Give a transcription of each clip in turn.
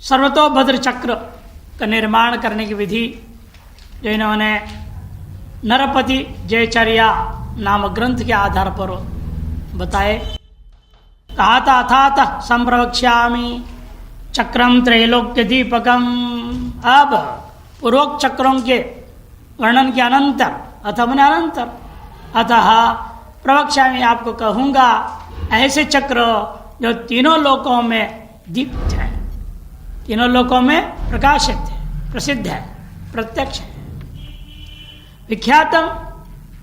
सर्वतोभद्र चक्र का निर्माण करने की विधि जो इन्होंने नरपति जयचर्या नामक ग्रंथ के आधार पर बताए। कहा था अथात संप्रवक्ष्यामि चक्रम त्रैलोक्य दीपकम। अब पूर्वोक्त चक्रों के वर्णन के अनंतर, अथ मैंने अनंतर, अतः प्रवक्ष्यामि आपको कहूंगा ऐसे चक्र जो तीनों लोकों में दीप्त है, तीनों लोकों में प्रकाशित है, प्रसिद्ध है, प्रत्यक्ष है। विख्यातम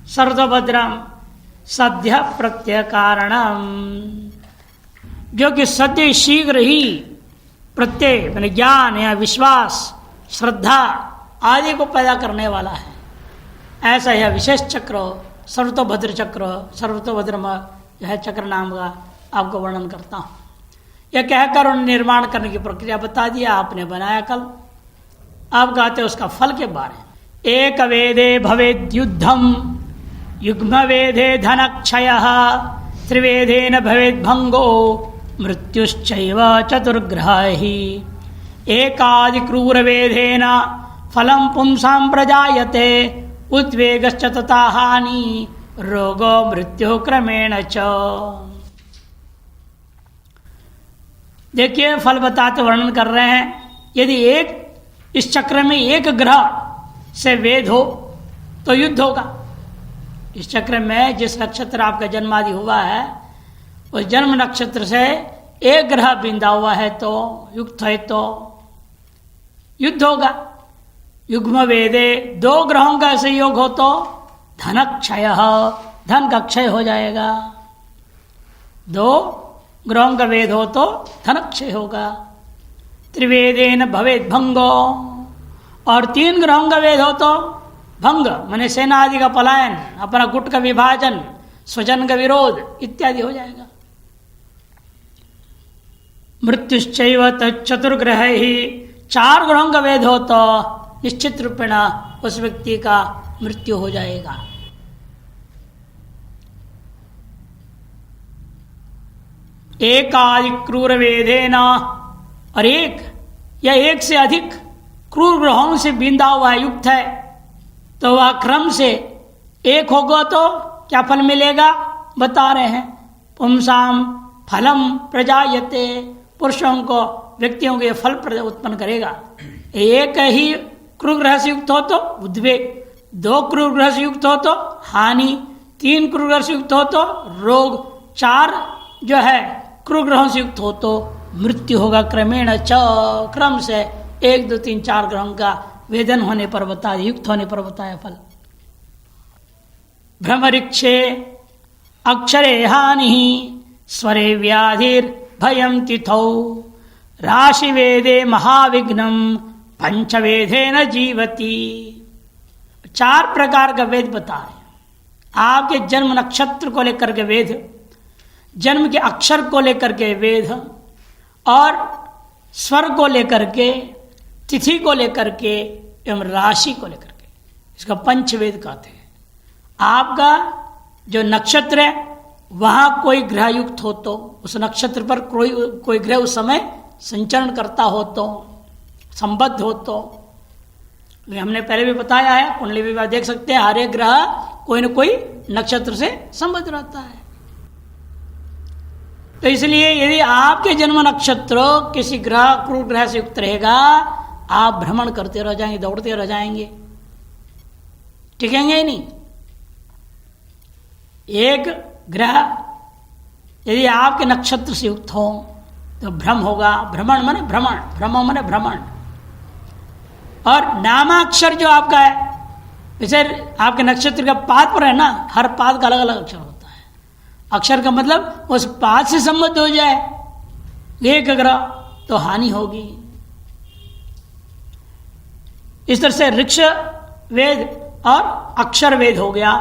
सर्वभद्रम सद्य प्रत्यय कारणम, जो कि सद्य शीघ्र ही प्रत्यय मैंने ज्ञान या विश्वास, श्रद्धा आदि को पैदा करने वाला है। ऐसा यह विशेष चक्र सर्वतोभद्र चक्र, सर्वतोभद्र जो है चक्र नाम का आपको वर्णन करता हूँ। यह कहकर उन्हें निर्माण करने की प्रक्रिया बता दिया, आपने बनाया कल। आप कहते उसका फल के बारे में। एक वेदे भवेद युद्धम, युग्म वेदे धनक्षयः, त्रिवेदे न भवेद भंगो, मृत्युश्चैव चतुर्ग्रही। एकादि क्रूर वेदेन फलम पुंसां प्रजायते, उद्वेगश्च तथा हानि, रोगो मृत्यु क्रमेण च। देखिए फल बताते वर्णन कर रहे हैं। यदि एक इस चक्र में एक ग्रह से वेद हो तो युद्ध होगा। इस चक्र में जिस नक्षत्र आपका जन्म आदि हुआ है उस जन्म नक्षत्र से एक ग्रह बिंदा हुआ है तो युक्त है तो युद्ध होगा। युग्म वेदे दो ग्रहों का संयोग हो तो धनक्षय, धन का क्षय हो जाएगा। दो ग्रहों का वेद हो तो धनक्षय होगा। त्रिवेदेन भवेद भंगो, और तीन ग्रहों का वेद हो तो भंग माने सेना आदि का पलायन, अपना गुट का विभाजन, स्वजन का विरोध इत्यादि हो जाएगा। मृत्युश्चैव चतुर्ग्रह ही, चार ग्रहों का वेद हो तो निश्चित रूपेण उस व्यक्ति का मृत्यु हो जाएगा। एकादि क्रूर वेदेन, और एक या एक से अधिक क्रूर ग्रहों से बिंदा हुआ युक्त है तो वह क्रम से एक होगा तो क्या फल मिलेगा बता रहे हैं। पुंसाम फलम प्रजायते, पुरुषों को व्यक्तियों के फल उत्पन्न करेगा। एक ही क्रूर ग्रह से युक्त हो तो उद्वेग, दो क्रूर ग्रह से युक्त हो तो हानि, तीन क्रूर ग्रह से युक्त हो तो रोग, चार जो है क्रूर ग्रहों से युक्त हो तो मृत्यु होगा। क्रमेण च, क्रम से एक दो तीन चार ग्रहों का वेदन होने पर बताया, युक्त होने पर बताया फल। भ्रमरिक्षे अक्षरे हानि, स्वरे व्याधिर भयम तिथौ, राशि वेदे महाविघ्नम, पंचवेदे न जीवती। चार प्रकार का वेद बता रहे। आपके जन्म नक्षत्र को लेकर के वेद, जन्म के अक्षर को लेकर के वेद, और स्वर को लेकर के, तिथि को लेकर के एवं राशि को लेकर के, इसका पंचवेद कहते हैं। आपका जो नक्षत्र है वहां कोई ग्रह युक्त हो तो, उस नक्षत्र पर कोई ग्रह उस समय संचरण करता हो तो, संबद्ध हो तो, हमने पहले भी बताया है, कुंडली भी देख सकते हैं, हर एक ग्रह कोई न कोई नक्षत्र से संबद्ध रहता है। तो इसलिए यदि आपके जन्म नक्षत्र किसी ग्रह, क्रूर ग्रह से युक्त रहेगा, आप भ्रमण करते रह जाएंगे, दौड़ते रह जाएंगे, टिकेंगे ही नहीं। एक ग्रह यदि आपके नक्षत्र से युक्त हो तो भ्रम होगा। भ्रमण माने भ्रमण, भ्रम माने भ्रमण। और नामाक्षर जो आपका है, जैसे आपके नक्षत्र का पाद पर है ना, हर पाद का अलग अलग अक्षर होता है। अक्षर का मतलब उस पाद से संबद्ध हो जाए एक ग्रह तो हानि होगी। इस तरह से ऋक्ष वेद और अक्षर वेद हो गया।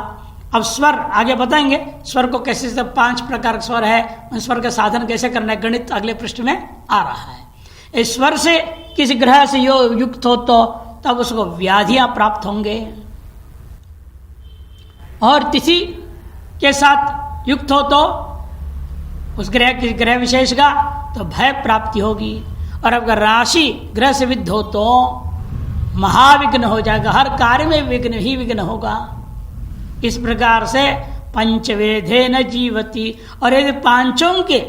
अब स्वर आगे बताएंगे, स्वर को कैसे, 5 प्रकार का स्वर है, उन स्वर का साधन कैसे करना है, गणित अगले पृष्ठ में आ रहा है। इस स्वर से किसी ग्रह से युक्त हो तो तब उसको व्याधियां प्राप्त होंगे, और तिथि के साथ युक्त हो तो उस ग्रह विशेष का तो भय प्राप्ति होगी, और अगर राशि ग्रह से विद्ध हो तो महाविघ्न हो जाएगा, हर कार्य में विघ्न ही विघ्न होगा। इस प्रकार से पंचवेदे न जीवती, और यदि पांचों के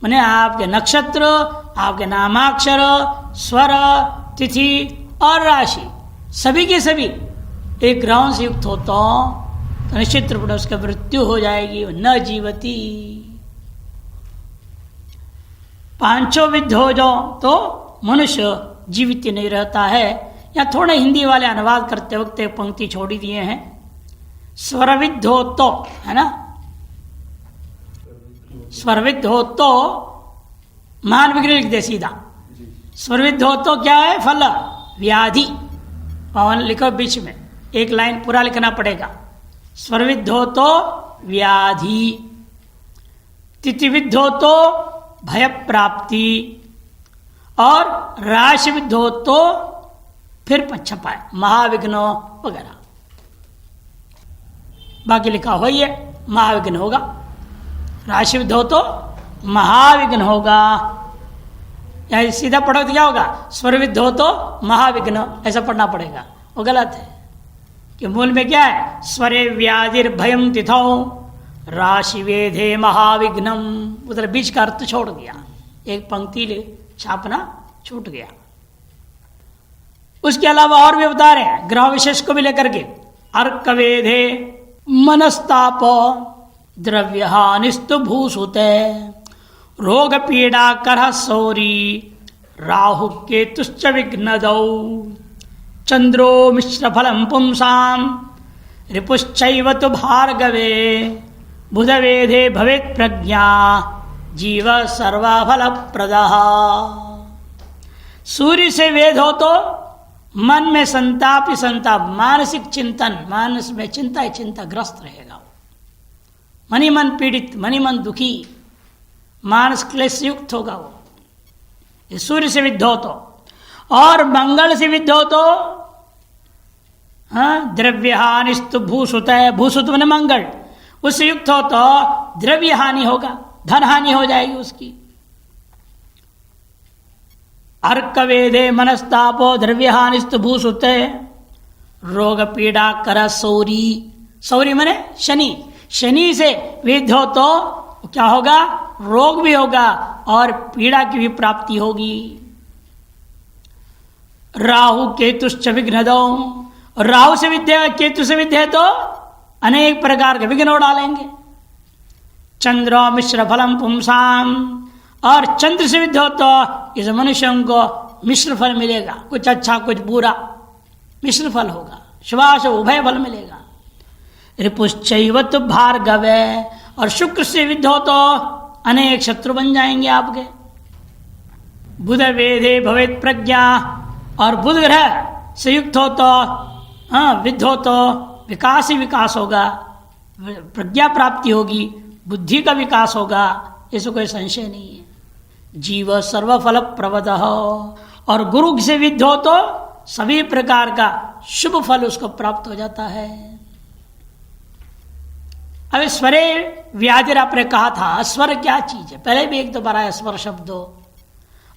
माने आपके नक्षत्र, आपके नामाक्षर, स्वर, तिथि और राशि सभी के सभी एक ग्रहों से युक्त हो तो निश्चित रूप में उसका मृत्यु हो जाएगी, न जीवती। पांचों विद्ध हो जाओ तो मनुष्य जीवित नहीं रहता है। या थोड़े हिंदी वाले अनुवाद करते वक्त एक पंक्ति छोड़ी दिए हैं, स्वरविद्ध हो तो, है ना, स्वरविद्ध हो तो महान विघ्न लिख दे सीधा। स्वरविद्ध हो तो क्या है फल? व्याधि। पवन लिखो बीच में, एक लाइन पूरा लिखना पड़ेगा। स्वरविद्ध हो तो व्याधि, तिथिविद्ध हो तो भय प्राप्ति, और राशिविद्ध हो तो फिर पक्षपाय, महाविघ्न वगैरह। बाकी लिखा हो ये महाविघ्न होगा। राशिविद्ध हो तो महाविघ्न होगा, या सीधा पढ़ो तो क्या होगा? स्वरविद्ध हो तो महाविघ्न, ऐसा पढ़ना पड़ेगा। वो गलत है कि मूल में क्या है? स्वरे व्याधिर्भयम तिथौ राशि वेधे महाविघ्नम, उधर बीच का अर्थ छोड़ दिया, एक पंक्ति छापना छूट गया। उसके अलावा और भी बता रहे हैं ग्रह विशेष को भी लेकर के, अर्क वेधे मनस्ताप द्रव्य हानिस्तु भूसुते रोग पीड़ा करह सौरी राहु केतुश्च विघ्नदौ चंद्रो मिश्र फलम पुंसाम रिपुश्चैव तु भार्गवे बुध वेधे भवेत् प्रज्ञा जीव सर्वफल प्रदः। सूर्य से वेद हो तो मन में संताप ही संताप, मानसिक चिंतन, मानस में चिंता ही चिंता ग्रस्त रहेगा। मनी मन पीड़ित, मनी मन दुखी, मानस क्लेश युक्त होगा वो, ये सूर्य से विद्ध हो तो। और मंगल से विद्ध हो तो द्रव्य हानिस्तु भूसुत है, भूसुत मैंने मंगल, उससे युक्त हो तो द्रव्य हानि होगा, धन हानि हो जाएगी उसकी। अर्क वेदे मनस्तापो द्रव्य हानिस्तु भूसुते रोग पीड़ा कर सौरी, सौरी माने शनि, शनि से विद्ध हो तो क्या होगा? रोग भी होगा और पीड़ा की भी प्राप्ति होगी। राहु केतुश्च विघ्नदौ, राहु से विद्या केतु से विद्या है तो अनेक प्रकार के विघ्न डालेंगे। चंद्र मिश्र फलम पुंसाम, और चंद्र से विद्ध हो तो इस मनुष्यों को मिश्र फल मिलेगा, कुछ अच्छा कुछ बुरा मिश्र फल होगा, शुभाशुभ उभय फल मिलेगा। रिपुश्चैव तु भार्गवे, और शुक्र से विद्ध हो तो अनेक शत्रु बन जाएंगे आपके। बुध वेधे भवेत् प्रज्ञा, और बुध ग्रह से युक्त हो तो विद्ध हो तो विकास ही विकास होगा, प्रज्ञा प्राप्ति होगी, बुद्धि का विकास होगा, इसमें कोई संशय नहीं है। जीव सर्वफल प्रवद, और गुरु से विद्ध हो तो सभी प्रकार का शुभ फल उसको प्राप्त हो जाता है। अब स्वरे व्याधिर आपने कहा था, स्वर क्या चीज है? पहले भी एक दो बार आया स्वर शब्द।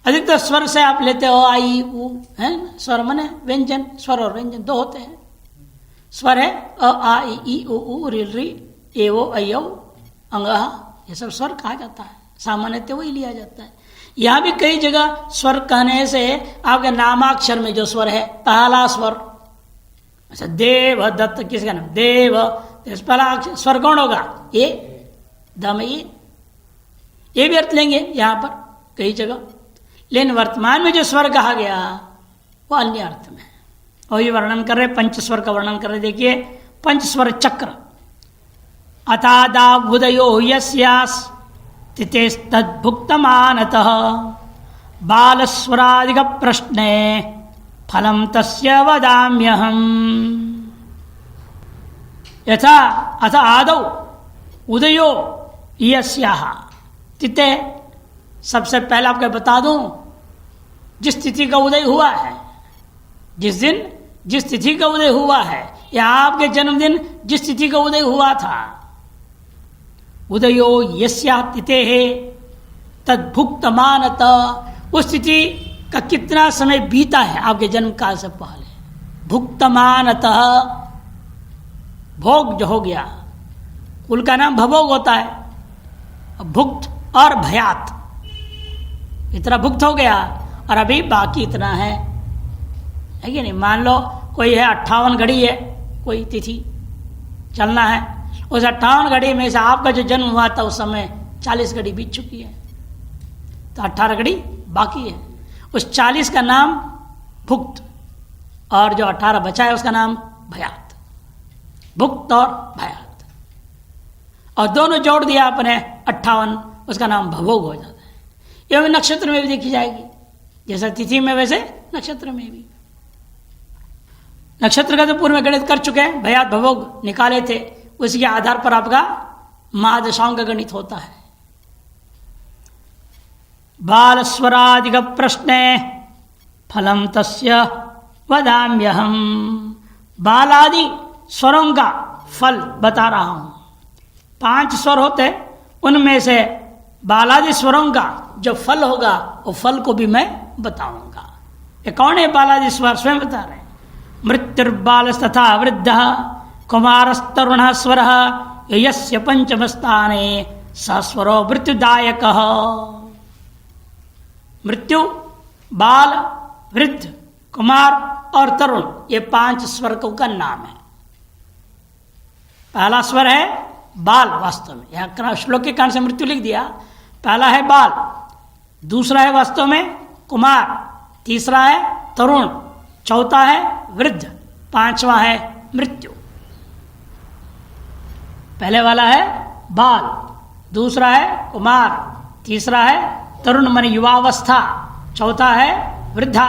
अधिकतर स्वर से आप लेते हो आई ऊ, है स्वर मने व्यंजन, स्वर और व्यंजन दो होते हैं। स्वर है अ आ ई उ रि री ए ओ ऐ औ अंगह, ये सब स्वर कहा जाता है, सामान्यतः वही लिया जाता है। यहाँ भी कई जगह स्वर कहने से आपके नामाक्षर में जो स्वर है, पहला स्वर, अच्छा देव दत्त किसका नाम? देव, पहला स्वर कौन होगा? ये दम, ये भी अर्थ लेंगे यहाँ पर कई जगह, लेकिन वर्तमान में जो स्वर कहा गया वो अन्य अर्थ में है। और ये वर्णन कर रहे, पंच स्वर का वर्णन कर रहे। देखिए पंच स्वर चक्र, अतादा उदयो यस्यास् तिथेस्तद्भुक्तमानतः बालस्वरादिक प्रश्ने फलम तस्य वदाम्यहम्। यथा अथ आदौ उदयो यस्याः, तिथे सबसे पहले आपको बता दूं, जिस तिथि का उदय हुआ है, जिस दिन जिस तिथि का उदय हुआ है, या आपके जन्मदिन जिस तिथि का उदय हुआ था, उदयो यस्या तिथे है तद्भुक्तमानत, उस तिथि का कितना समय बीता है आपके जन्म काल से पहले। भुक्तमानतः, भोग जो हो गया, कुल का नाम भभोग होता है। भुक्त और भयात, इतना भुक्त हो गया और अभी बाकी इतना है कि नहीं। मान लो कोई है 58 घड़ी है, कोई तिथि चलना है, उस 58 घड़ी में से आपका जो जन्म हुआ था उस समय 40 घड़ी बीत चुकी है, तो 18 घड़ी बाकी है। उस 40 का नाम भुक्त और जो 18 बचा है उसका नाम भयात। भुक्त और भयात, और दोनों जोड़ दिया आपने 58, उसका नाम भभोग हो जाता है। यह नक्षत्र में भी देखी जाएगी, जैसा तिथि में वैसे नक्षत्र में भी। नक्षत्र का तो पूर्व में गणित कर चुके हैं, भयात भभोग निकाले थे, उसके आधार पर आपका महादशाओं का गणित होता है। बाल स्वराधिक प्रश्ने फलम तस्य वदाम्यहम। बालादि स्वरों का फल बता रहा हूं। 5 स्वर होते, उनमें से बालादि स्वरों का जो फल होगा वो फल को भी मैं बताऊंगा। ये कौन है बालादि स्वर? स्वयं बता रहे हैं। मृत्युर्बाल तथा वृद्ध कुमारस्तरुण स्वर यस्य पंचम स्थाने सस्वरो मृत्युदायक। मृत्यु, बाल, वृद्ध, कुमार और तरुण, ये 5 स्वर का नाम है। पहला स्वर है बाल, वास्तव में यहां श्लोक के कारण से मृत्यु लिख दिया। पहला है बाल, दूसरा है वास्तव में कुमार, तीसरा है तरुण, चौथा है वृद्ध, 5वां है मृत्यु। पहले वाला है बाल, दूसरा है कुमार, तीसरा है तरुण मन युवावस्था, चौथा है वृद्धा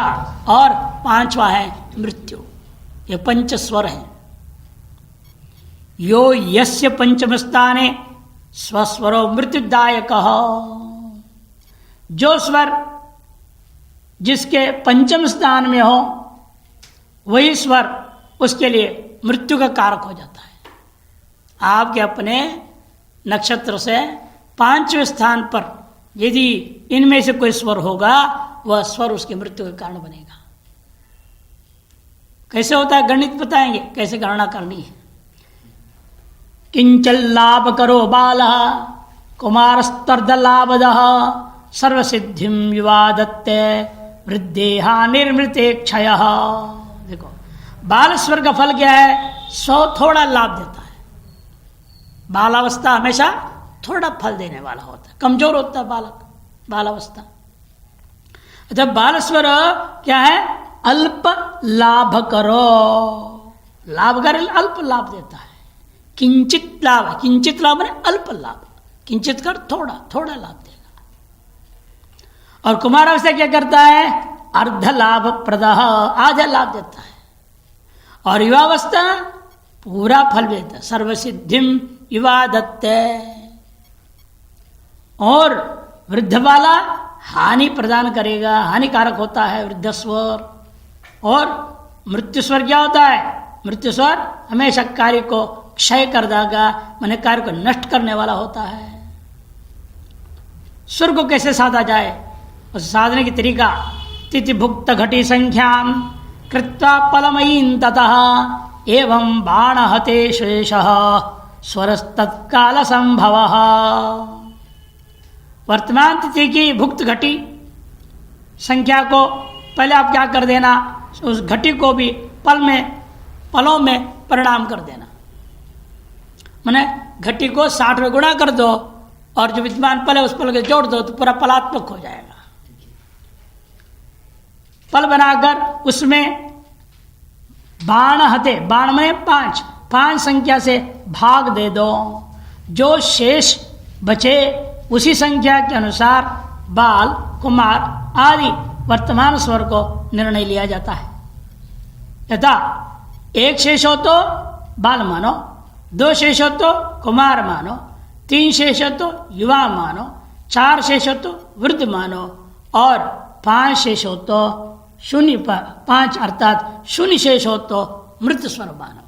और 5वां है मृत्यु। ये 5 स्वर हैं। यो यस्य पंचम स्थाने स्वस्वरो मृत्युदायक। जो स्वर जिसके पंचम स्थान में हो वही स्वर उसके लिए मृत्यु का कारक हो जाता है। आपके अपने नक्षत्र से 5वें स्थान पर यदि इनमें से कोई स्वर होगा, वह स्वर उसकी मृत्यु का कारण बनेगा। कैसे होता है गणित बताएंगे, कैसे गणना करनी है। किंचल लाभ करो बाल कुमार स्तर्द लाभद सर्वसिद्धिम विवादत्ते वृद्धेहा निर्मृते क्षय। देखो, बाल स्वर का फल क्या है? 100 थोड़ा लाभ देता है। बालावस्था हमेशा थोड़ा फल देने वाला होता है, कमजोर होता है बालक, बालावस्था। जब बाल स्वर क्या है? अल्प लाभ करो। लाभ कर अल्प लाभ देता है। किंचित लाभ, किंचित लाभ है अल्प लाभ, किंचित कर थोड़ा थोड़ा लाभ देगा। और कुमार अवस्था क्या करता है? अर्ध लाभ प्रदह, आधा लाभ देता है। और युवावस्था पूरा फल देता है। सर्वसिद्धिम युवा दत्ते। और वृद्ध वाला हानि प्रदान करेगा, हानिकारक होता है वृद्ध स्वर। और मृत्यु स्वर क्या होता है? मृत्यु स्वर हमेशा कार्य को क्षय कर देगा, माने कार्य को नष्ट करने वाला होता है। स्वर को कैसे साधा जाए, उस साधने की तरीका तिथि भुक्त घटी संख्याम कृत्वा फलमयीं ततः एवं बाण हते शेषः स्वरस्तत्काल संभव। वर्तमान तिथि की भुक्त घटी संख्या को पहले आप क्या कर देना, उस घटी को भी पलों में परिणाम कर देना। माने घटी को 60 में गुणा कर दो और जो विद्यमान पल है उस पल के जोड़ दो तो पूरा पलात्मक हो जाएगा। पल बनाकर उसमें बाण हते, बाण में 5 संख्या से भाग दे दो। जो शेष बचे उसी संख्या के अनुसार बाल, कुमार आदि वर्तमान स्वर को निर्णय लिया जाता है। यथा 1 शेष हो तो बाल मानो, 2 शेष हो तो कुमार मानो, 3 शेष हो तो युवा मानो, 4 शेष हो तो वृद्ध मानो और 5 शेष हो तो 5 अर्थात 0 शेष हो तो मृत स्वर मानो।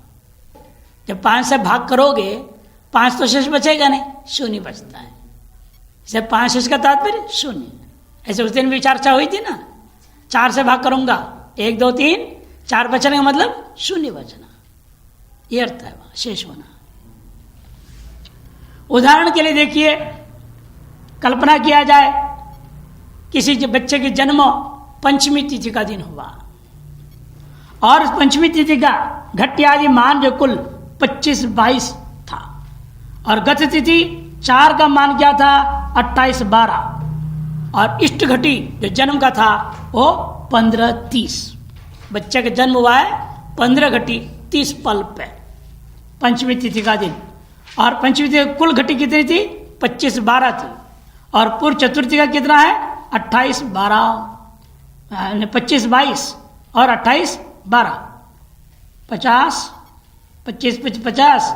जब 5 से भाग करोगे 5 तो शेष बचेगा नहीं, 0 बचता है। इसे 5 शेष का तात्पर्य 0। ऐसे उस दिन भी चर्चा हुई थी ना, 4 से भाग करूंगा, 1 2 3 4 बचने का मतलब शून्य बचना, ये अर्थ है वहां शेष होना। उदाहरण के लिए देखिए, कल्पना किया जाए किसी बच्चे के जन्म पंचमी तिथि का दिन हुआ और पंचमी तिथि का घट्ट आदि मान जो कुल 25-22 था और गत तिथि 4 का मान क्या था 28-12 और इष्ट घटी जो जन्म का था वो 15-30। बच्चे का जन्म हुआ है 15 घटी 30 पल पे पंचमी तिथि का दिन। और पंचमी तिथि कुल घटी कितनी थी 25-12 थी और पूर्व चतुर्थी का कितना है 28-12, 25-22 और 28-12, 50, 25-50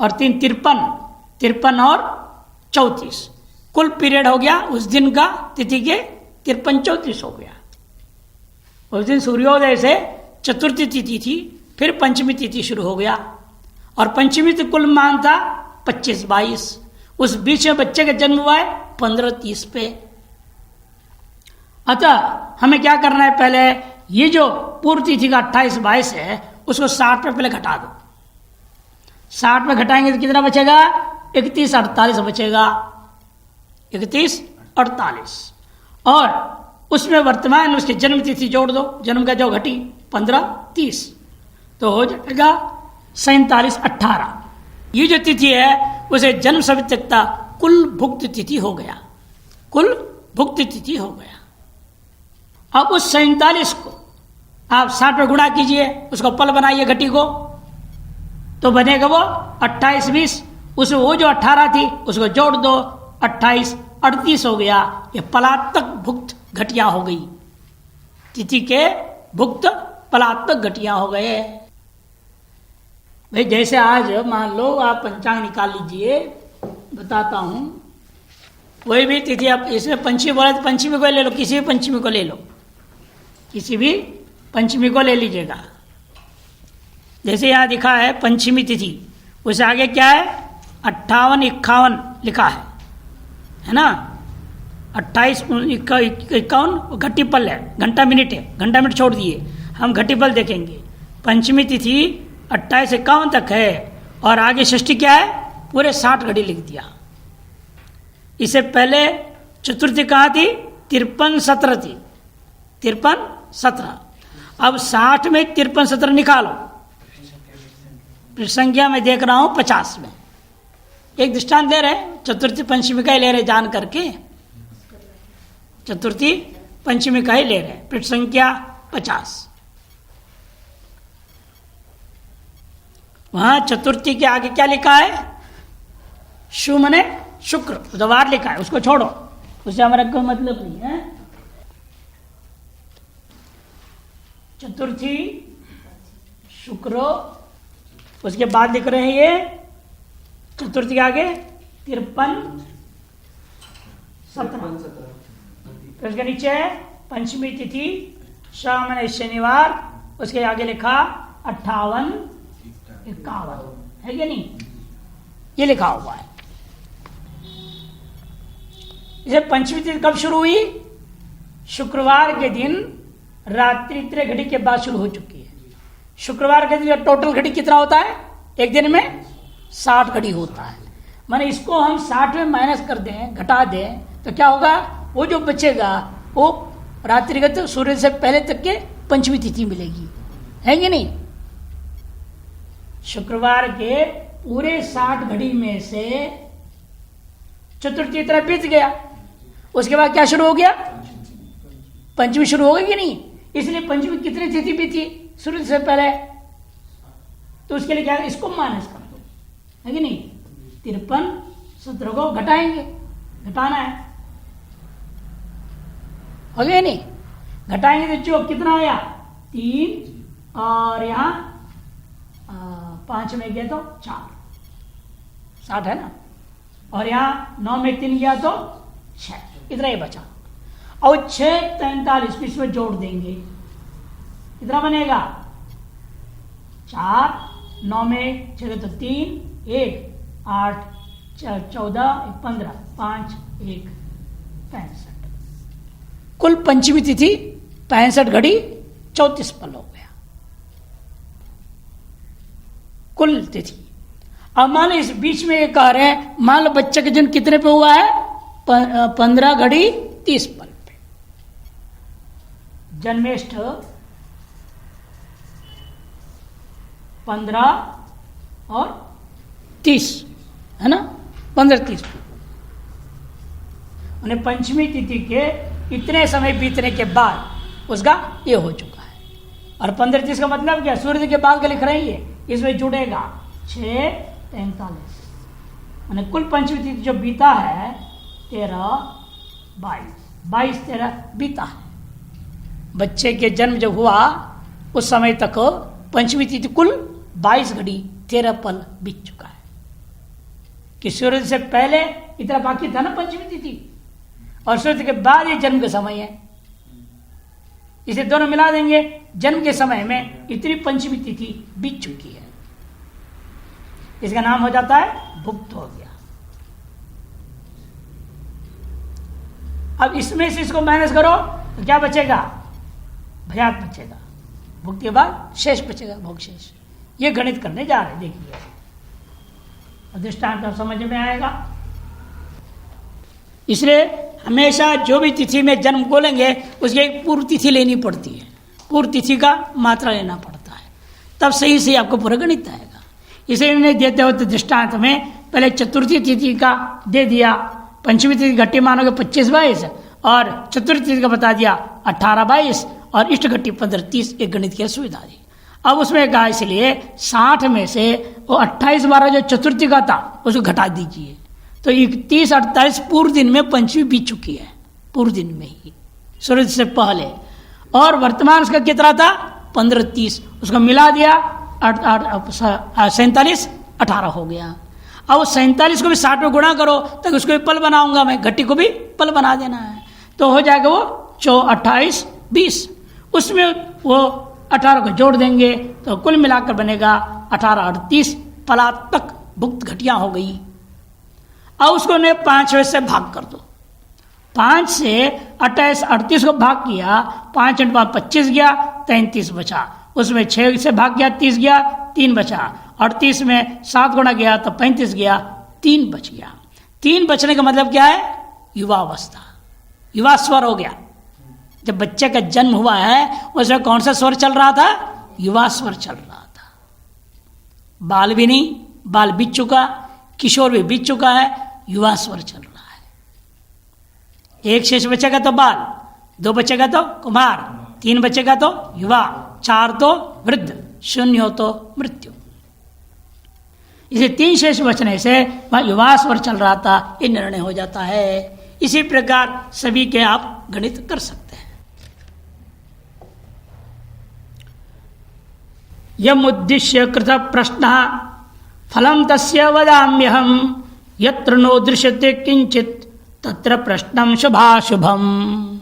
और 3 53 और 34 कुल पीरियड हो गया उस दिन का तिथि के 53-34 हो गया। उस दिन सूर्योदय से चतुर्थी तिथि थी, फिर पंचमी तिथि शुरू हो गया और पंचमी तो कुल मान था 25-22, उस बीच में बच्चे का जन्म हुआ है 15-30 पे। अतः हमें क्या करना है, पहले ये जो पूर्व तिथि का 28-22 है उसको 60 पे पहले घटा दो। 60 पे घटाएंगे तो कितना बचेगा 31-48 बचेगा, 31-48 और उसमें वर्तमान उसके जन्म तिथि जोड़ दो, जन्म का जो घटी 15-30 तो हो जाएगा 47-18। ये जो तिथि है उसे जन्म सभी तक का कुल भुक्त तिथि हो गया, कुल भुक्त तिथि हो गया। अब उस 47 को आप 60 पे गुणा कीजिए, उसको पल बनाइए घटी को, तो बनेगा वो 28-20, उसमें वो जो 18 थी उसको जोड़ दो 28-38 हो गया। ये पलात्मक भुक्त घटिया हो गई, तिथि के भुक्त पलात्मक घटिया हो गए। भाई जैसे आज मान लो आप पंचांग निकाल लीजिए, बताता हूं, कोई भी तिथि आप इसमें पंचमी बोला तो पंचमी को ले लो, किसी भी पंचमी को ले लो, किसी भी पंचमी को ले लीजिएगा। जैसे यहाँ दिखा है पंचमी तिथि, उससे आगे क्या है 58-51 लिखा है ना, 28-51 घटी पल है, घंटा मिनट है, घंटा मिनट छोड़ दिए, हम घटी पल देखेंगे। पंचमी तिथि 28-51 तक है और आगे षष्ठी क्या है पूरे 60 घड़ी लिख दिया। इससे पहले चतुर्थी कहाँ थी 53-17 थी, 53-17। अब 60 में 53-17 निकालो, संख्या में देख रहा हूं 50 में। एक दृष्टांत दे रहे, चतुर्थी पंचमी का ही ले रहे जान करके, चतुर्थी पंचमी का ही ले रहे, पृष्ठ संख्या 50। वहां चतुर्थी के आगे क्या लिखा है, शु मने शुक्र, बुधवार लिखा है, उसको छोड़ो, उससे हमारा कोई मतलब नहीं है। चतुर्थी शुक्र, उसके बाद लिख रहे हैं ये चतुर्थी के आगे 53-17, फिर उसके नीचे पंचमी तिथि शाम ने शनिवार, उसके आगे लिखा 58-51 है क्या नहीं, ये लिखा हुआ है। इसे पंचमी तिथि कब शुरू हुई, शुक्रवार के दिन रात्रि 3 घड़ी के बाद शुरू हो चुकी है। शुक्रवार के दिन टोटल घड़ी कितना होता है एक दिन में 60 घड़ी होता है, माने इसको हम 60 में माइनस कर दें, घटा दें, तो क्या होगा, वो जो बचेगा वो रात्रिगत सूर्य से पहले तक के पंचमी तिथि मिलेगी, है कि नहीं। शुक्रवार के पूरे 60 घड़ी में से चतुर्थी तरह बीत गया, उसके बाद क्या शुरू हो गया, पंचमी शुरू हो गई कि नहीं। इसलिए पंचमी कितनी तिथि भी थी सूर्य से पहले, तो उसके लिए क्या, इसको माइनस कर दो, है कि नहीं। 53-17 को घटाएंगे, घटाना है, हो गया नहीं, घटाएंगे तो जो कितना आया 3 और यहाँ 5 में गया तो 4, 60 है ना, और यहाँ 9 में 3 गया तो 6, इतना ही बचा। और 6-43 इसमें जोड़ देंगे, कितना बनेगा 4, 9 में 6 तो 3, 1 8 14 15 5 1 65। कुल पंचमी तिथि 65 घड़ी 34 पल हो गया कुल तिथि। अब मान लो इस बीच में ये कह रहे हैं, मान लो बच्चे का जन्म कितने पे हुआ है? 15 घड़ी 30 पल पे। जन्मेष्ठ 15 और 30 है ना, 15-30। उन्हें पंचमी तिथि के इतने समय बीतने के बाद उसका ये हो चुका है। और 15-30 का मतलब क्या? सूर्य के बाद का लिख रहे हैं, इसमें जुड़ेगा 6-43। मैंने कुल पंचमी तिथि जो बीता है 13-22 बीता है। बच्चे के जन्म जब हुआ उस समय तक पंचमी तिथि कुल 22 घड़ी 13 पल बीत चुका है। कि सूर्य से पहले इतना बाकी था ना पंचमी तिथि, और सूर्य के बाद ये जन्म का समय है। इसे दोनों मिला देंगे, जन्म के समय में इतनी पंचमी तिथि बीत चुकी है। इसका नाम हो जाता है भुक्त हो गया। अब इसमें से इसको माइनस करो तो क्या बचेगा? भयात बचेगा। भुक्त के बाद शेष बचेगा, भोग शेष। ये गणित करने जा रहे हैं, देखिए दृष्टांत समझ में आएगा। इसलिए हमेशा जो भी तिथि में जन्म बोलेंगे उसकी एक पूर्व तिथि लेनी पड़ती है, पूर्व तिथि का मात्रा लेना पड़ता है, तब सही से आपको पूरा गणित आएगा। इसे इन्हें देते होते दृष्टांत में पहले चतुर्थी तिथि का दे दिया, पंचमी तिथि घट्टी मानोगे 25-22, और चतुर्थी तिथि का बता दिया 18-22, और इष्ट घट्टी 15-30 एक गणित की सुविधा दी। अब उसमें कहा इसलिए 60 में से वो 28-12 जो चतुर्थी का था उसको घटा दीजिए, तो 31-28 पूर्व दिन में पंचमी बीत चुकी है, पूर्व दिन में ही सूर्य से पहले। और वर्तमान उसका कितना था? 15-30, उसको मिला दिया 47-18 हो गया। अब उस 47 को भी 60 में गुणा करो, तक उसको भी पल बनाऊंगा मैं, घट्टी को भी पल बना देना है, तो हो जाएगा वो 28-20। उसमें वो 18 को जोड़ देंगे तो कुल मिलाकर बनेगा 18-38 पलात्मक भुक्त घटियां हो गई। अब उसको ने 5 से भाग कर दो। 5 से 28-38 को भाग किया, 5 × 5 25 गया, 33 बचा। उसमें 6 से भाग गया, 30 गया, 3 बचा। 38 में 7 गुणा गया तो 35 गया, 3 बच गया। 3 बचने का मतलब क्या है? युवावस्था, युवा स्वर हो गया। जब बच्चे का जन्म हुआ है उसमें कौन सा स्वर चल रहा था? युवा स्वर चल रहा था। बाल भी नहीं, बाल बीत चुका, किशोर भी बीत चुका है, युवा स्वर चल रहा है। 1 शेष बचेगा तो बाल, 2 बचेगा तो कुमार, 3 बचेगा तो युवा, 4 तो वृद्ध, 0 हो तो मृत्यु। इसे 3 शेष बचने से वह युवा स्वर चल रहा था, ये निर्णय हो जाता है। इसी प्रकार सभी के आप गणित कर सकते हैं। यम उद्दिश्य कृत प्रश्न फलम तस्य वदाम्यहम यत्र नो दृश्यते किंचित तत्र प्रश्नम शुभाशुभम।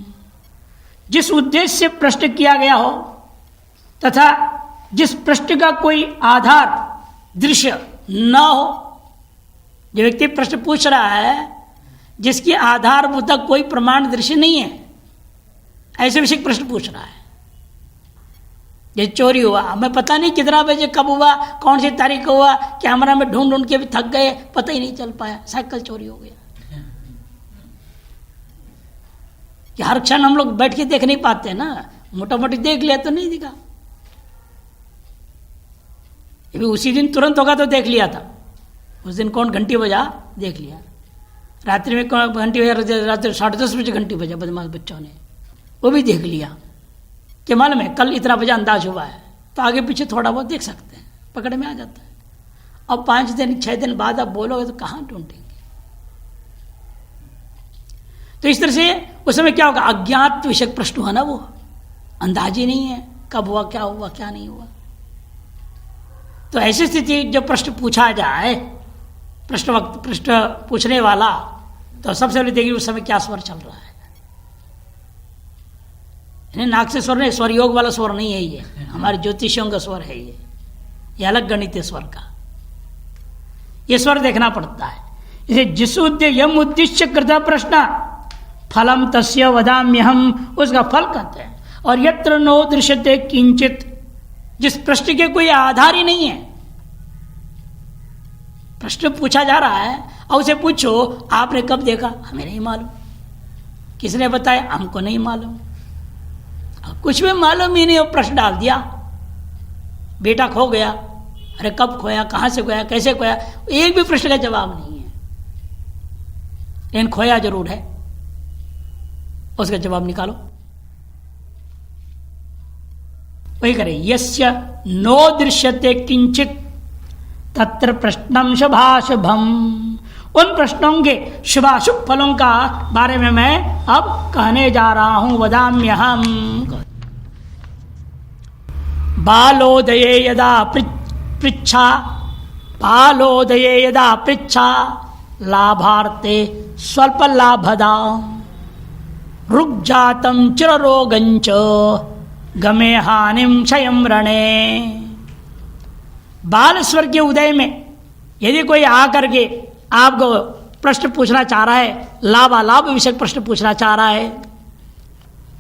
जिस उद्देश्य से प्रश्न किया गया हो तथा जिस प्रश्न का कोई आधार दृश्य न हो, जो व्यक्ति प्रश्न पूछ रहा है जिसके आधारभूत कोई प्रमाण दृश्य नहीं है, ऐसे विषय प्रश्न पूछ रहा है। ये चोरी हुआ, हमें पता नहीं कितना बजे कब हुआ, कौन सी तारीख को हुआ, कैमरा में ढूंढ ढूंढ के भी थक गए, पता ही नहीं चल पाया, साइकिल चोरी हो गया। कि हर क्षण हम लोग बैठ के देख नहीं पाते ना, मोटा मोटी देख लिया तो नहीं दिखा, ये भी उसी दिन तुरंत होगा तो देख लिया था। उस दिन कौन घंटी बजा देख लिया, रात्रि में कौन घंटी बजा, रात्रि 10:30 बजे घंटी बजा बदमाश बच्चों ने, वो भी देख लिया कि मालूम है कल इतना बजे अंदाज हुआ है, तो आगे पीछे थोड़ा बहुत देख सकते हैं, पकड़ में आ जाता है। अब 5 दिन 6 दिन बाद आप बोलोगे तो कहाँ ढूंढेंगे? तो इस तरह से उस समय क्या होगा? अज्ञात विषय प्रश्न हुआ ना, वो अंदाज ही नहीं है कब हुआ, क्या हुआ, क्या नहीं हुआ। तो ऐसी स्थिति जब प्रश्न पूछा जाए, प्रश्न पूछने वाला, तो सबसे पहले देखिए उस समय क्या स्वर चल रहा है। नाक से स्वर नहीं, स्वर योग वाला स्वर नहीं है ये, हमारे ज्योतिषियों का स्वर है ये अलग गणित है स्वर का, ये स्वर देखना पड़ता है। इसे जिस यम उद्देश्य कृत प्रश्न फलम तस्य वदाम्यहम, उसका फल कहते हैं। और यत्र नो दृश्यते किंचित, जिस प्रश्न के कोई आधार ही नहीं है। प्रश्न पूछा जा रहा है और उसे पूछो आपने कब देखा, हमें नहीं मालूम। किसने बताया, हमको नहीं मालूम। कुछ भी मालूम ही नहीं, वो प्रश्न डाल दिया। बेटा खो गया, अरे कब खोया, कहां से खोया, कैसे खोया, एक भी प्रश्न का जवाब नहीं है। लेकिन खोया जरूर है, उसका जवाब निकालो। वही करें, यस्य नो दृश्यते किंचित तत्र प्रश्नम शुभाशुभम। उन प्रश्नों के शुभाशुभ फलों का बारे में मैं अब कहने जा रहा हूं। वदाम्यहम। बालोदये यदा पृच्छा, बालोदये यदा पृच्छा लाभार्थे स्वल्प लाभदा रुग्जातम चिररोगंच गमे हानिम क्षयम रणे। बाल स्वर के उदय में यदि कोई आकर के आपको प्रश्न पूछना चाह रहा है, लाभालाभ विषय प्रश्न पूछना चाह रहा है,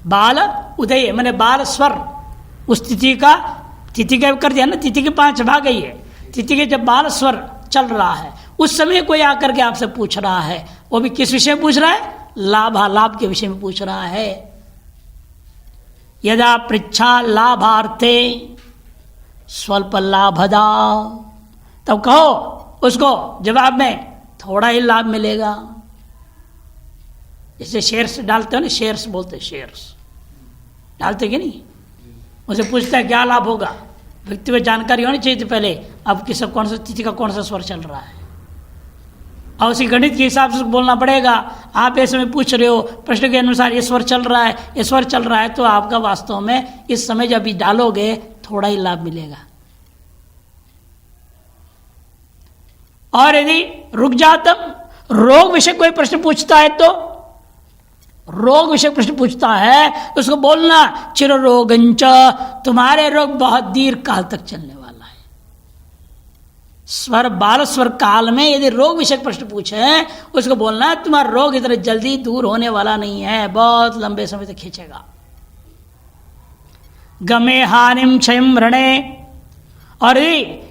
बाल उदय मैंने बाल स्वर, उस तिथि का, तिथि का कर दिया ना, तिथि के 5 भाग ही है। तिथि के जब बाल स्वर चल रहा है उस समय कोई आकर के आपसे पूछ रहा है, वो भी किस विषय में पूछ रहा है, लाभालाभ के विषय में पूछ रहा है। यदा पृच्छा लाभार्थे स्वल्प लाभदा, तब कहो उसको जवाब में थोड़ा ही लाभ मिलेगा। जैसे शेयर्स डालते हो ना, शेयर्स बोलते, शेयर्स डालते कि नहीं, उसे पूछता है क्या लाभ होगा, व्यक्ति को जानकारी होनी चाहिए थी पहले, अब किस कौन सा तिथि का कौन सा स्वर चल रहा है, और उसी गणित के हिसाब से बोलना पड़ेगा। आप ऐसे में पूछ रहे हो, प्रश्न के अनुसार ये स्वर चल रहा है, ये स्वर चल रहा है, तो आपका वास्तव में इस समय जब डालोगे थोड़ा ही लाभ मिलेगा। और यदि रुक जातम, रोग विषय कोई प्रश्न पूछता है, तो रोग विषय प्रश्न पूछता है तो उसको बोलना चिर रोगंच, तुम्हारे रोग बहुत दीर्घ काल तक चलने वाला है। स्वर बाल स्वर काल में यदि रोग विषय प्रश्न पूछे उसको बोलना तुम्हारा रोग इतना जल्दी दूर होने वाला नहीं है, बहुत लंबे समय तक खींचेगा। गमे हानिम क्षयम रणे। और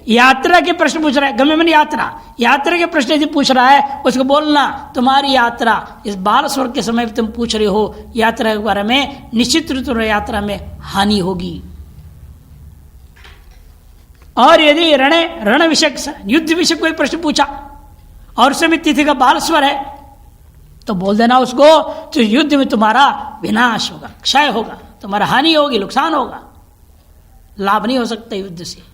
यात्रा के प्रश्न पूछ रहा है, गमे मन यात्रा, यात्रा के प्रश्न यदि पूछ रहा है उसको बोलना तुम्हारी यात्रा इस बाल स्वर के समय तुम पूछ रहे हो, यात्रा के बारे में निश्चित रूप से यात्रा में हानि होगी। और यदि रण विषय युद्ध विषय कोई प्रश्न पूछा और समय तिथि का बाल स्वर है तो बोल देना उसको तो युद्ध में तुम्हारा विनाश होगा, क्षय होगा, तुम्हारा हानि होगी, नुकसान होगा, लाभ नहीं हो सकता युद्ध से।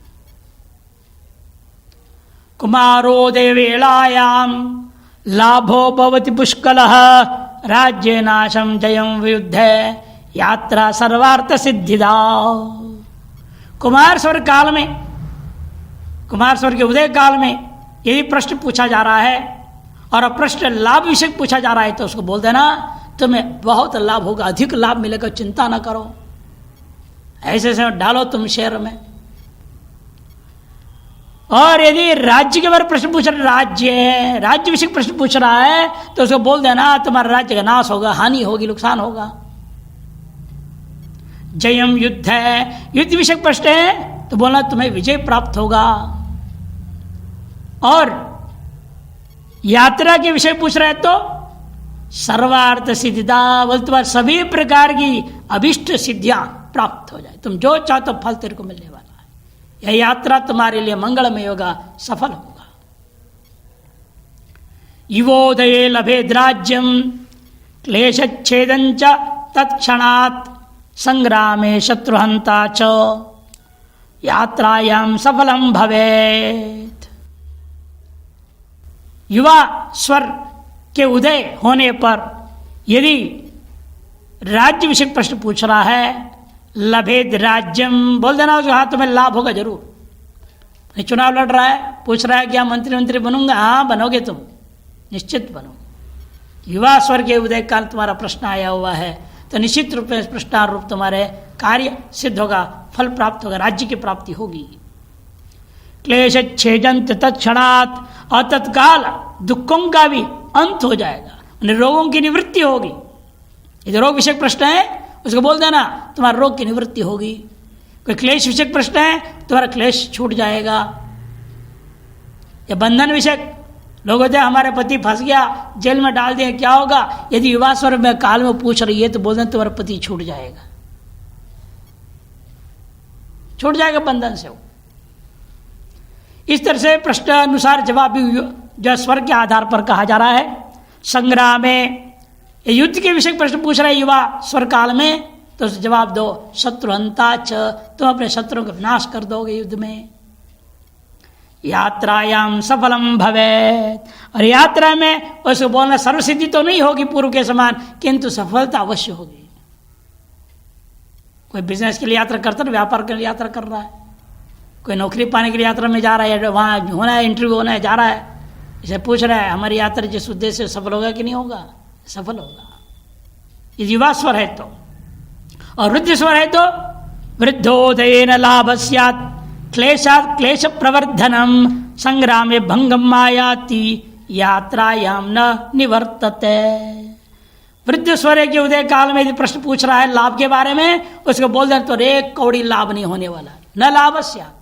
कुमारो देवेलायाम लाभो भवति पुष्कलः राज्य नाशम जयम वियुद्ध यात्रा सर्वार्थ सिद्धिदा। कुमार स्वर काल में, कुमार स्वर के उदय काल में यदि प्रश्न पूछा जा रहा है और प्रश्न लाभ विषय पूछा जा रहा है तो उसको बोल देना तुम्हें बहुत लाभ होगा, अधिक लाभ मिलेगा, चिंता ना करो। ऐसे से डालो तुम शेयर में। और यदि राज्य के बारे में प्रश्न पूछ रहा है, राज्य विषय प्रश्न पूछ रहा है तो उसको बोल देना तुम्हारा राज्य का नाश होगा, हानि होगी, नुकसान होगा। जयम युद्ध है, युद्ध विषय प्रश्न है तो बोलना तुम्हें विजय प्राप्त होगा। और यात्रा के विषय पूछ रहे तो सर्वार्थ सिद्धिदा, बोल तुम्हारे सभी प्रकार की अभिष्ट सिद्धियां प्राप्त हो जाए, तुम जो चाहते हो फल तेरे को मिलने वाला है। यह यात्रा तुम्हारे लिए मंगलमय होगा, सफल होगा। युवोदये लभेद राज्यम क्लेशच्छेदं च तत्क्षणात् संग्रामे शत्रुहंता च यात्रायां सफलम भवेत्। युवा स्वर के उदय होने पर यदि राज्य विषय प्रश्न पूछ रहा है, लभेद राज्यम, बोल देना उसके हाथ में लाभ होगा जरूर। चुनाव लड़ रहा है, पूछ रहा है क्या मंत्री बनूंगा, हाँ बनोगे तुम, निश्चित बनो। युवा स्वर के उदय काल तुम्हारा प्रश्न आया हुआ है तो निश्चित रूप में प्रश्नारूप तुम्हारे कार्य सिद्ध होगा, फल प्राप्त होगा, राज्य की प्राप्ति होगी। क्लेश छेजंत तत्क्षणात्, और तत्काल दुखों का भी अंत हो जाएगा, रोगों की निवृत्ति होगी। यदि रोग विषय प्रश्न है उसको बोल देना तुम्हारा रोग की निवृत्ति होगी। कोई क्लेश विषयक प्रश्न है, तुम्हारा क्लेश छूट जाएगा। या बंधन विषयक लोग होते हैं, हमारे पति फंस गया, जेल में डाल दिया, क्या होगा? यदि विवाह स्वर में काल में पूछ रही है तो बोल देना तुम्हारा पति छूट जाएगा, छूट जाएगा बंधन से वो। इस तरह से प्रश्न अनुसार जवाब भी जो स्वर के आधार पर कहा जा रहा है। संग्राम में युद्ध के विषय प्रश्न पूछ रहे युवा स्वर काल में, तो जवाब दो शत्रुहंता च, तुम अपने शत्रुओं को नाश कर दोगे युद्ध में। यात्रायाम सफलम भवेत, और यात्रा में उसको बोलना सर्वसिद्धि तो नहीं होगी पूर्व के समान, किंतु सफलता अवश्य होगी। कोई बिजनेस के लिए यात्रा करता है, व्यापार के लिए यात्रा कर रहा है, कोई नौकरी पाने के लिए यात्रा में जा रहा है, वहाँ होना है, इंटरव्यू होना है, जा रहा है, इसे पूछ रहा है हमारी यात्रा जिस उद्देश्य से सफल होगा कि नहीं होगा? सफल होगा। ये युवा स्वर है तो। और वृद्ध स्वर है तो वृद्धोदयेन लाभ स्यात् क्लेशात् क्लेश प्रवर्धनम संग्रामे भंगम आयाति यात्रायाम न निवर्तते। वृद्ध स्वर के उदय काल में यदि प्रश्न पूछ रहा है लाभ के बारे में, उसको बोल दें तो एक कौड़ी लाभ नहीं होने वाला, न लाभ स्यात्।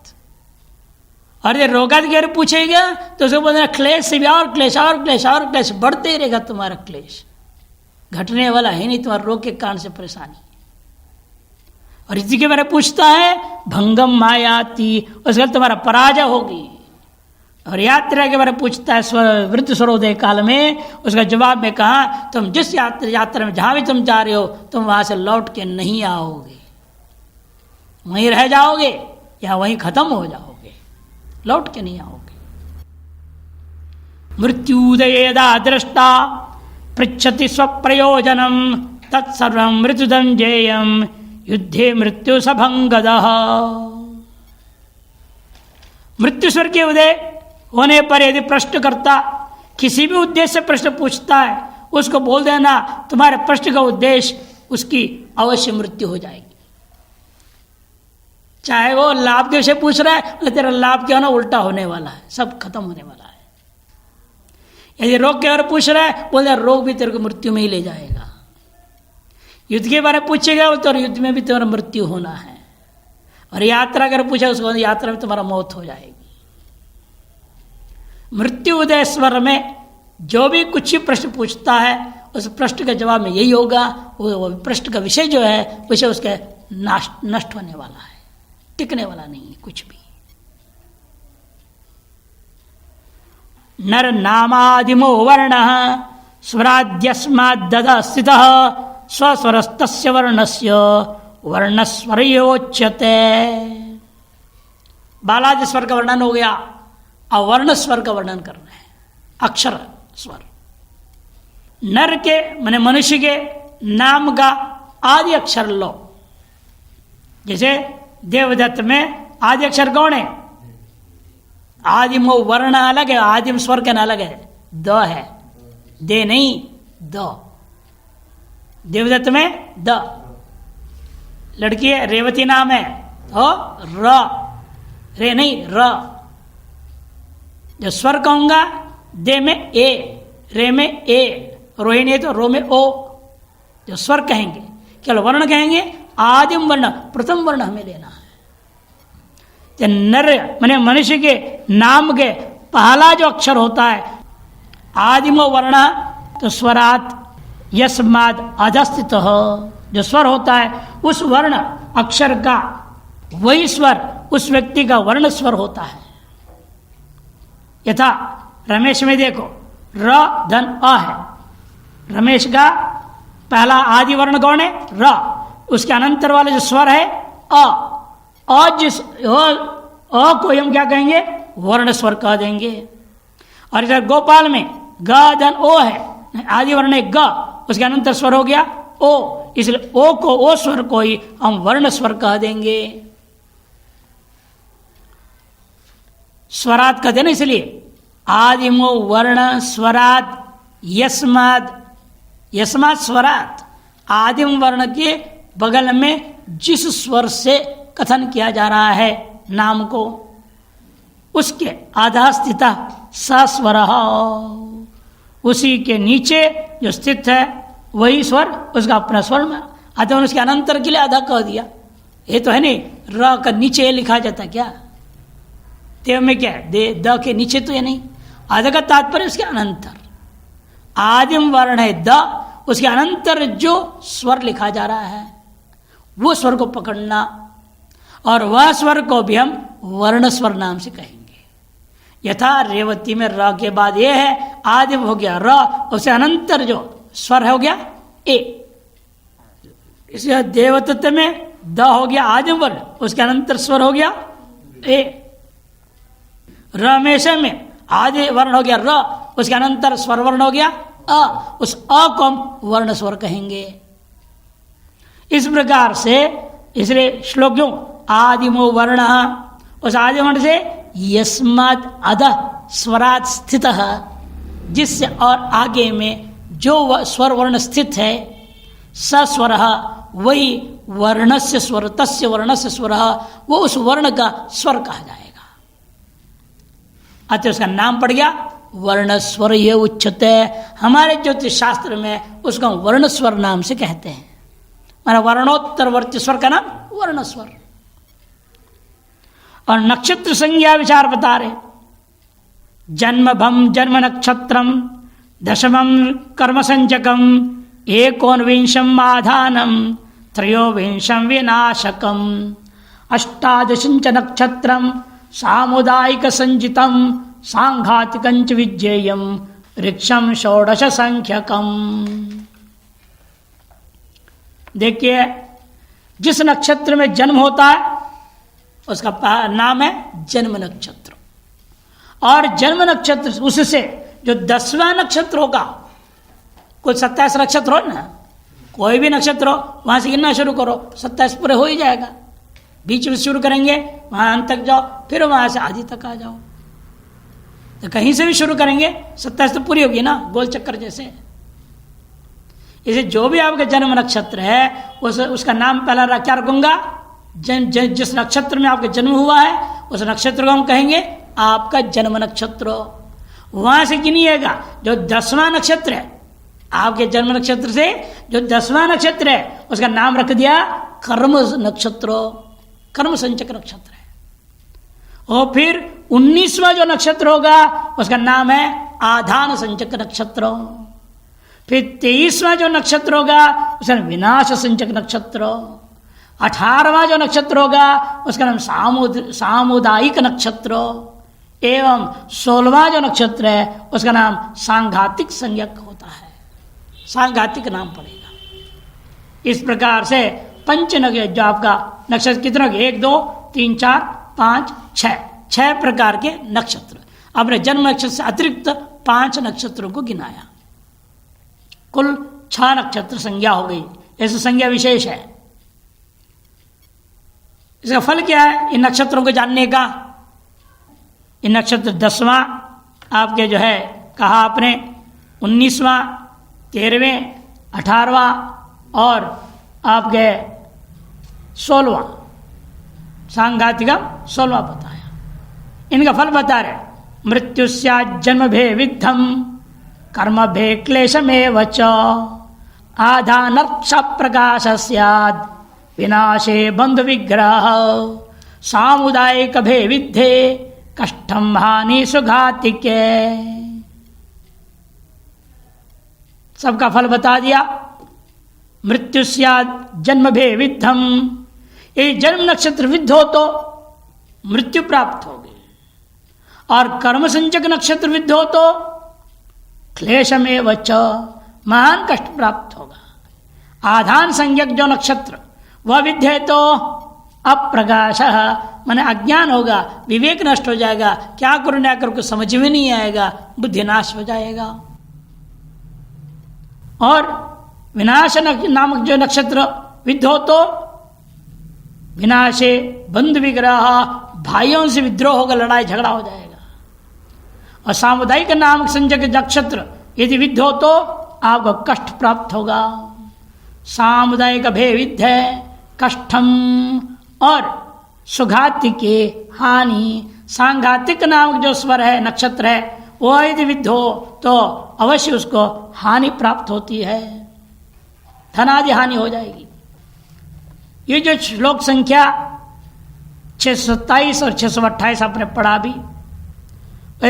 और ये रोगादि के पूछेगा तो उसको बोल देना क्लेश से भी और क्लेश और क्लेश और क्लेश बढ़ते ही रहेगा, तुम्हारा क्लेश घटने वाला है नहीं, तुम्हारे रोग के कारण से परेशानी। और इसी के बारे में पूछता है भंगम मायाती, उसके बाद तुम्हारा पराजय होगी। और यात्रा के बारे में पूछता है वृद्ध स्वरोदय काल में, उसका जवाब में कहा तुम जिस यात्रा में जहां भी तुम जा रहे हो तुम वहां से लौट के नहीं आओगे, वहीं रह जाओगे या वहीं खत्म हो जाओगे, लौट के नहीं आओगे। मृत्युदयेदा दृष्टा पृच्छति स्वप्रयोजनम तत्सर्वं मृत्युदंजेयम युद्धे मृत्यु सभंगदः। मृत्यु स्वर के उदय होने पर यदि प्रश्नकर्ता किसी भी उद्देश्य से प्रश्न पूछता है, उसको बोल देना तुम्हारे प्रश्न का उद्देश्य उसकी अवश्य मृत्यु हो जाएगी। चाहे वो लाभ के विषय पूछ रहा है, तेरा लाभ क्या होना उल्टा होने वाला है, सब खत्म होने वाला है। यदि रोग के बारे में पूछ रहा है, बोल रोग भी तेरे को मृत्यु में ही ले जाएगा। युद्ध के बारे में पूछेगा तो युद्ध में भी तुम्हारा मृत्यु होना है। और यात्रा अगर पूछा उसको, यात्रा में तुम्हारा मौत हो जाएगी। मृत्यु उदय स्वर में जो भी कुछ भी प्रश्न पूछता है उस प्रश्न का जवाब में यही होगा, वो प्रश्न का विषय जो है विषय उसके नष्ट होने वाला है, टिकने वाला नहीं है कुछ भी। नर नामादिमो वर्ण स्वराद्यस्माद्दद स्थितः स्वस्वरस्तस्य वर्णस्य वर्णस्वरयोच्यते। बालादि स्वर का वर्णन हो गया, अब वर्ण स्वर का वर्णन करना है, अक्षर स्वर। नर के माने मनुष्य के नाम का आदि अक्षर लो। जैसे देवदत्त में आदि अक्षर कौन है? आदिम वर्ण अलग है, आदिम स्वर का अलग है, द है, दे नहीं द। देवदत्त में द। लड़की है रेवती नाम है तो र, रे नहीं र। जो स्वर कहूंगा दे में ए, रे में ए, रोहिणी है तो रो में ओ। जो स्वर कहेंगे, केवल वर्ण कहेंगे आदिम वर्ण, प्रथम वर्ण हमें लेना है। नर माने मनुष्य के नाम के पहला जो अक्षर होता है आदिम वर्ण, तो स्वरात यस्माद अधस्थित हो, जो स्वर होता है उस वर्ण अक्षर का वही स्वर उस व्यक्ति का वर्ण स्वर होता है। यथा रमेश में देखो र धन अ है, रमेश का पहला आदि वर्ण कौन है? र। उसके अनंतर वाला जो स्वर है अ, जिस अ को हम क्या कहेंगे? वर्ण स्वर कह देंगे। और इधर गोपाल में ग धन ओ है, आदि वर्ण है ग, उसके अनंतर स्वर हो गया ओ, इसलिए ओ को, ओ स्वर को ही हम वर्ण स्वर कह देंगे। स्वरात कहते ना, इसलिए आदिमो वर्ण स्वरात यस्माद, यस्माद स्वरात, आदिम वर्ण के बगल में जिस स्वर से कथन किया जा रहा है नाम को, उसके आधा स्थित सस्वर, उसी के नीचे जो स्थित है वही स्वर उसका अपना स्वर में अतः उसके अनंतर के लिए अध कह दिया। ये तो है नहीं, र का नीचे लिखा जाता क्या? देव में क्या है? द के नीचे तो ये नहीं। अध का तात्पर्य उसके अनंतर। आदिम वर्ण है द, उसके अनंतर जो स्वर लिखा जा रहा है वो स्वर को पकड़ना, और वह स्वर को भी हम वर्ण स्वर नाम से कहेंगे। यथा रेवती में र के बाद ये है, आदिम हो गया र, उससे अनंतर जो स्वर हो गया ए। इसलिए देवतत्व में द हो गया आदिम वर्ण, उसके अनंतर स्वर हो गया ए। रमेश में आदि वर्ण हो गया र, उसके अनंतर स्वर वर्ण हो गया अ, उस अ को हम वर्ण स्वर कहेंगे। इस प्रकार से इसलिए श्लोक्यों आदिमो वर्ण, उस आदि वर्ण से यस्मात् अधः स्वरात् स्थितः, जिससे और आगे में जो स्वर वर्ण स्थित है, स स्वरः वही वर्णस्य स्वर, तस्य वर्णस्य स्वरः, वो उस वर्ण का स्वर कहा जाएगा। अतः उसका नाम पड़ गया वर्ण स्वर। ये उच्चते हमारे ज्योतिष शास्त्र में उसको वर्ण स्वर नाम से कहते हैं। माना वर्णोत्तर वर्ती स्वर का नाम वर्ण स्वर। और नक्षत्र संज्ञा विचार बता रहे, जन्म भम जन्म नक्षत्रम दशमम कर्म संचकम एकोनविंशम आधानम त्रयोविंशम विनाशकम अष्टादशंच नक्षत्रम सामुदायिक संजितम सांघातिकंच विज्ञेयम ऋक्षम षोडश संख्यकम। देखिए, जिस नक्षत्र में जन्म होता है उसका नाम है जन्म नक्षत्र। और जन्म नक्षत्र उससे जो 10वां नक्षत्र होगा, कोई 27 नक्षत्र हो ना, कोई भी नक्षत्र हो, वहां से गिनना शुरू करो, 27 पूरे हो ही जाएगा। बीच में शुरू करेंगे, वहां अंत तक जाओ, फिर वहां से आदि तक आ जाओ। तो कहीं से भी शुरू करेंगे 27 तो पूरी होगी ना, गोल चक्कर जैसे। इसे जो भी आपका जन्म नक्षत्र है उसका नाम पहला क्या रखूंगा? जिस नक्षत्र में आपका जन्म हुआ है उस नक्षत्र को हम कहेंगे आपका जन्म नक्षत्र। वहां से गिनिएगा जो 10वां नक्षत्र है, आपके जन्म नक्षत्र से जो 10वां नक्षत्र है उसका नाम रख दिया कर्म नक्षत्र, कर्म संचक नक्षत्र है। और फिर 19वां जो नक्षत्र होगा उसका नाम है आधान संचक नक्षत्र। फिर 23वां जो नक्षत्र होगा उसका नाम विनाश संचक नक्षत्र। 18वां जो नक्षत्र होगा उसका नाम सामुदायिक नक्षत्र। एवं 16वां जो नक्षत्र है उसका नाम सांघातिक संज्ञक होता है, सांघातिक नाम पड़ेगा। इस प्रकार से पंच नक्षत्र जो आपका नक्षत्र कितने हो गए? 1 2 3 4 5 6 प्रकार के नक्षत्र। आपने जन्म नक्षत्र से अतिरिक्त 5 नक्षत्रों को गिनाया, कुल 6 नक्षत्र संज्ञा हो गई। ऐसे संज्ञा विशेष है। इसका फल क्या है इन नक्षत्रों को जानने का? इन नक्षत्र 10वां आपके जो है कहा आपने, 19वां, 13वें, 18वां और आपके 16वां, सांघातिका 16वां बताया। इनका फल बता रहे, मृत्यु स्यात् जन्म भे विद्धम कर्म भे क्लेशमेव च आधानर्क्ष प्रकाश स्यात् विनाशे बंधु विग्रह सामुदायिक भे विद्धे कष्टम हानि सुघातिके। सबका फल बता दिया। मृत्यु स्यात् जन्म भे विद्धम, ये जन्म नक्षत्र विद्ध हो तो मृत्यु प्राप्त होगी, और कर्म संचक नक्षत्र विद्ध हो तो क्लेशमेव च, महान कष्ट प्राप्त होगा। आधान संज्ञक जो नक्षत्र वह विद्ध है तो अप्रकाश, माने अज्ञान होगा, विवेक नष्ट हो जाएगा, क्या करूं क्या करूं समझ में नहीं आएगा, बुद्धि नाश हो जाएगा। और विनाश नामक जो नक्षत्र विद्ध हो तो विनाशे बंधु विग्रह, भाइयों से विद्रोह होगा, लड़ाई झगड़ा हो जाएगा। और सामुदायिक नामक संज्ञक नक्षत्र यदि विद्ध हो तो आपको कष्ट प्राप्त होगा। सामुदायिक भे विद्ध है कष्टम, और सुघाति के हानि। सांघातिक नामक जो स्वर है नक्षत्र है वह यदि विद्ध हो तो अवश्य उसको हानि प्राप्त होती है, धनादि हानि हो जाएगी। ये जो श्लोक संख्या 627 और 628 आपने पढ़ा भी,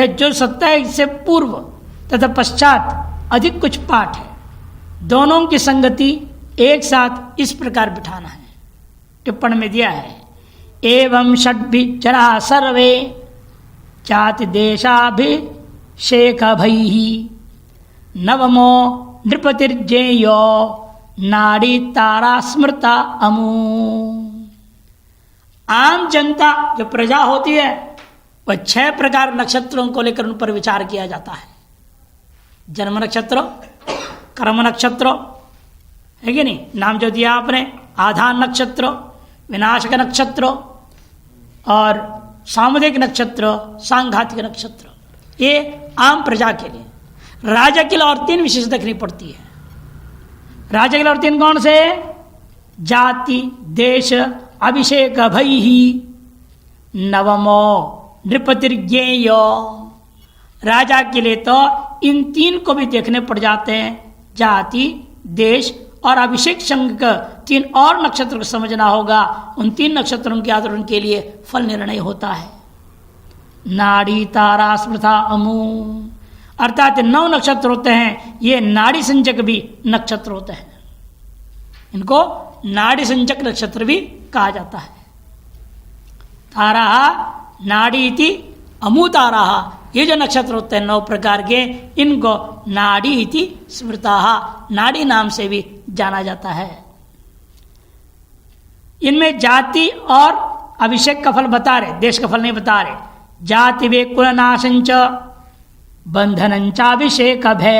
जो 27 से पूर्व तथा पश्चात अधिक कुछ पाठ है, दोनों की संगति एक साथ इस प्रकार बिठाना है। टिप्पण में दिया है, एवं षड्भिजना सर्वे जाति देशाभिषेक भैहि नवमो नृपतिर्जेयो नाड़ी तारा स्मृता अमू। आम जनता जो प्रजा होती है वह 6 प्रकार नक्षत्रों को लेकर उन पर विचार किया जाता है। जन्म नक्षत्र, कर्म नक्षत्र है कि नहीं, नाम जो दिया आपने, आधान नक्षत्र, विनाशक नक्षत्र और सामुदायिक नक्षत्र, सांघातिक नक्षत्र, ये आम प्रजा के लिए। राजा के लिए और 3 विशेष देखनी पड़ती है। राजा के लिए और 3 कौन से? जाति देश अभिषेक भैहि नवमो नृपतिर्ज्ञेय। राजा के लिए तो इन 3 को भी देखने पड़ जाते हैं, जाति देश और अभिषेक संघ का 3 और नक्षत्र को समझना होगा। उन 3 नक्षत्रों के आधार उनके लिए फल निर्णय होता है। नाड़ी तारा स्मृता अमू, अर्थात 9 नक्षत्र होते हैं, ये नाड़ी संचक भी नक्षत्र होते हैं। इनको नाड़ी संचक नक्षत्र भी कहा जाता है। तारा नाड़ी इति अमू तारा, ये जो नक्षत्र होते हैं 9 प्रकार के, इनको नाड़ी इति स्मृता, नाड़ी नाम से भी जाना जाता है। इनमें जाति और अभिषेक का फल बता रहे, देश का फल नहीं बता रहे। जाति वे कुलनाशंच बंधनंचाभिषेक भय।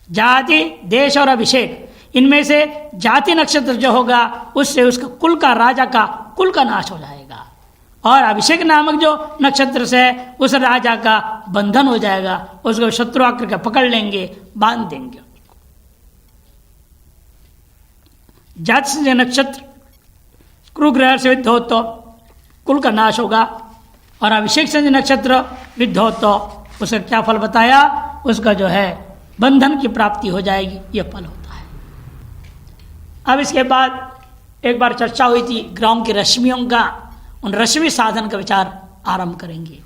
जाति देश और अभिषेक, इनमें से जाति नक्षत्र जो होगा उससे उसका कुल का, राजा का कुल का नाश हो जाएगा, और अभिषेक नामक जो नक्षत्र से उस राजा का बंधन हो जाएगा, उसको शत्रु आकर के पकड़ लेंगे, बांध देंगे। जाति से नक्षत्र क्रू ग्रह से विद्ध हो तो कुल का नाश होगा, और अभिषेक से नक्षत्र विद्ध हो तो उसका क्या फल बताया, उसका जो है बंधन की प्राप्ति हो जाएगी, यह फल होता है। अब इसके बाद एक बार चर्चा हुई थी ग्रहों की रश्मियों का, उन रश्मि साधन का विचार आरंभ करेंगे।